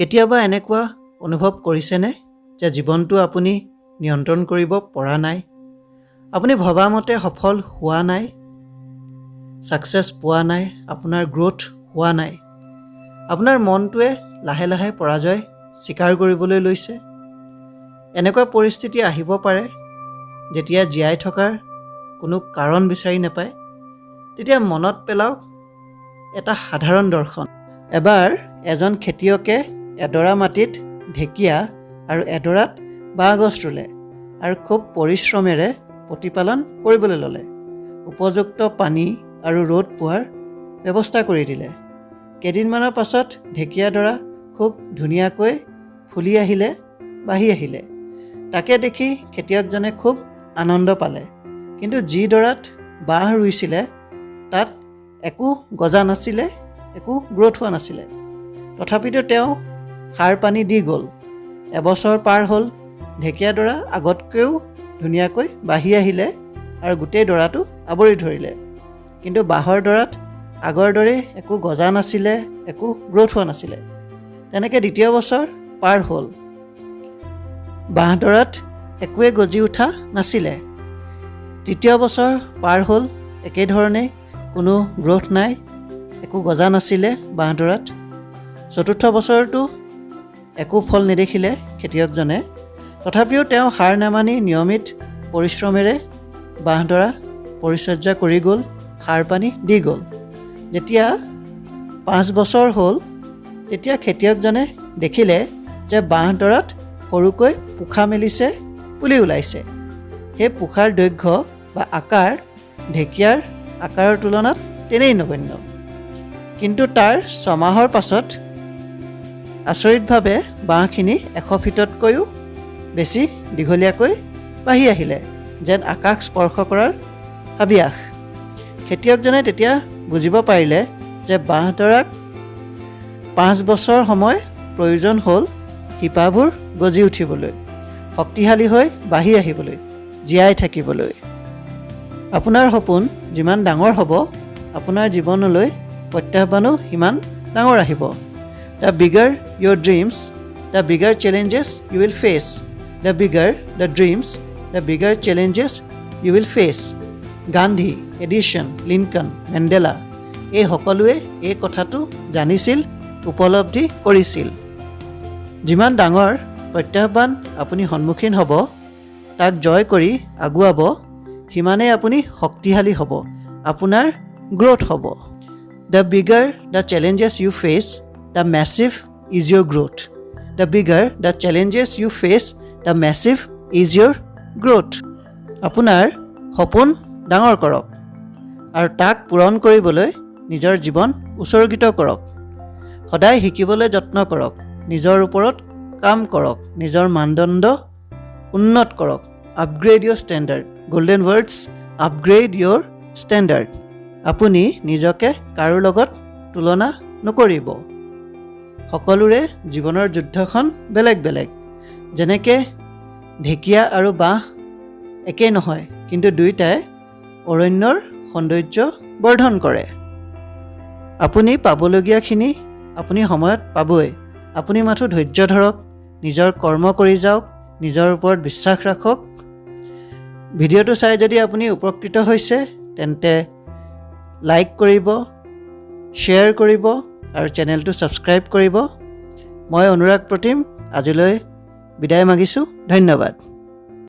কেতিয়াবা এনেকুৱা অনুভৱ কৰিছেনে যে জীৱনটো আপুনি নিয়ন্ত্ৰণ কৰিব পৰা নাই? আপুনি ভবা মতে সফল হোৱা নাই, ছাকচেছ পোৱা নাই, আপোনাৰ গ্ৰোথ হোৱা নাই। আপোনাৰ মনটোৱে লাহে লাহে পৰাজয় স্বীকাৰ কৰিবলৈ লৈছে। এনেকুৱা পৰিস্থিতি আহিব পাৰে যেতিয়া জীয়াই থকাৰ কোনো কাৰণ বিচাৰি নাপায়। তেতিয়া মনত পেলাওক এটা সাধাৰণ দৰ্শন। এবাৰ এজন খেতিয়কে এডৰা মাটিত ঢেকীয়া আৰু এডৰাত বাঁহগছ ৰুলে আৰু খুব পৰিশ্ৰমেৰে প্ৰতিপালন কৰিবলৈ ল'লে। উপযুক্ত পানী আৰু ৰ'দ পোৱাৰ ব্যৱস্থা কৰি দিলে। কেইদিনমানৰ পাছত ঢেকীয়াডৰা খুব ধুনীয়াকৈ ফুলি আহিলে, বাঢ়ি আহিলে। তাকে দেখি খেতিয়কজনে খুব আনন্দ পালে। কিন্তু যিডৰাত বাঁহ ৰুইছিলে তাত একো গজা নাছিলে, একো গ্ৰোথ হোৱা নাছিলে। তথাপিতো তেওঁ সাৰ পানী দি গ'ল। এবছৰ পাৰ হ'ল, ঢেকীয়াডৰা আগতকৈও ধুনীয়াকৈ বাঢ়ি আহিলে আৰু গোটেই ডৰাটো আৱৰি ধৰিলে। কিন্তু বাঁহৰ ডৰাত আগৰ দৰে একো গজা নাছিলে, একো গ্ৰোথ হোৱা নাছিলে। তেনেকৈ দ্বিতীয় বছৰ পাৰ হ'ল, বাঁহডৰাত একোৱে গজি উঠা নাছিলে। তৃতীয় বছৰ পাৰ হ'ল, একেধৰণে কোনো গ্ৰোথ নাই, একো গজা নাছিলে বাঁহডৰাত। চতুৰ্থ বছৰটো একো ফল নেদেখিলে খেতিয়কজনে। তথাপিও তেওঁ হাৰ নামানি নিয়মিত পৰিশ্ৰমেৰে বাঁহডৰা পৰিচৰ্যা কৰি গ'ল, সাৰ পানী দি গ'ল। যেতিয়া 5 বছৰ হ'ল, তেতিয়া খেতিয়কজনে দেখিলে যে বাঁহডৰাত সৰুকৈ পোখা মেলিছে, পুলি ওলাইছে। সেই পোখাৰ দৈৰ্ঘ্য বা আকাৰ ঢেকীয়াৰ আকাৰৰ তুলনাত তেনেই নগণ্য। কিন্তু তাৰ 6 মাহৰ পাছত আচৰিতভাৱে বাঁহখিনি 100 ফিটতকৈও বেছি দীঘলীয়াকৈ বাঢ়ি আহিলে, যেন আকাশ স্পৰ্শ কৰাৰ হাবিয়াস। খেতিয়কজনে তেতিয়া বুজিব পাৰিলে যে বাঁহডৰাক 5 বছৰ সময় প্ৰয়োজন হ'ল শিপাবোৰ গজি উঠিবলৈ, শক্তিশালী হৈ বাঢ়ি আহিবলৈ, জীয়াই থাকিবলৈ। আপোনাৰ সপোন যিমান ডাঙৰ হ'ব, আপোনাৰ জীৱনলৈ প্ৰত্যাহ্বানো সিমান ডাঙৰ আহিব। The bigger your dreams, the bigger challenges you will face. The bigger the dreams, the bigger challenges you will face. Gandhi, Edison, Lincoln, Mandela এই সকলোৱে এই কথাটো জানিছিল, উপলব্ধি কৰিছিল। যিমান ডাঙৰ প্ৰত্যাহ্বান আপুনি সন্মুখীন হ'ব, তাক জয় কৰি আগুৱাব, সিমানেই আপুনি শক্তিশালী হ'ব, আপোনাৰ গ্ৰোথ হ'ব। The bigger the challenges you face, the massive is your growth. The bigger the challenges you face, the massive is your growth. আপোনাৰ সপোন ডাঙৰ কৰক আৰু তাক পূৰণ কৰিবলৈ নিজৰ জীৱন উৎসৰ্গিত কৰক। সদায় শিকিবলৈ যত্ন কৰক, নিজৰ ওপৰত কাম কৰক, নিজৰ মানদণ্ড উন্নত কৰক। আপগ্ৰেড ইয়ৰ ষ্টেণ্ডাৰ্ড। গল্ডেন ৱৰ্ডছ, আপগ্ৰেড ইয়ৰ ষ্টেণ্ডাৰ্ড। আপুনি নিজকে কাৰো লগত তুলনা নকৰিব। সকলোৰে জীৱনৰ যুদ্ধখন বেলেগ বেলেগ। যেনেকৈ ঢেকীয়া আৰু বাঁহ একেই নহয়, কিন্তু দুয়োটাই অৰণ্যৰ সৌন্দৰ্য বৰ্ধন কৰে। আপুনি পাবলগীয়াখিনি আপুনি সময়ত পাবই। আপুনি মাথো ধৈৰ্য ধৰক, নিজৰ কৰ্ম কৰি যাওক, নিজৰ ওপৰত বিশ্বাস ৰাখক। ভিডিঅ'টো চাই যদি আপুনি উপকৃত হৈছে, তেন্তে লাইক কৰিব, শ্বেয়াৰ কৰিব আৰু চেনেলটো ছাবস্ক্ৰাইব কৰিব। মই অনুৰাগ প্ৰতিম আজিলৈ বিদায় মাগিছোঁ। ধন্যবাদ।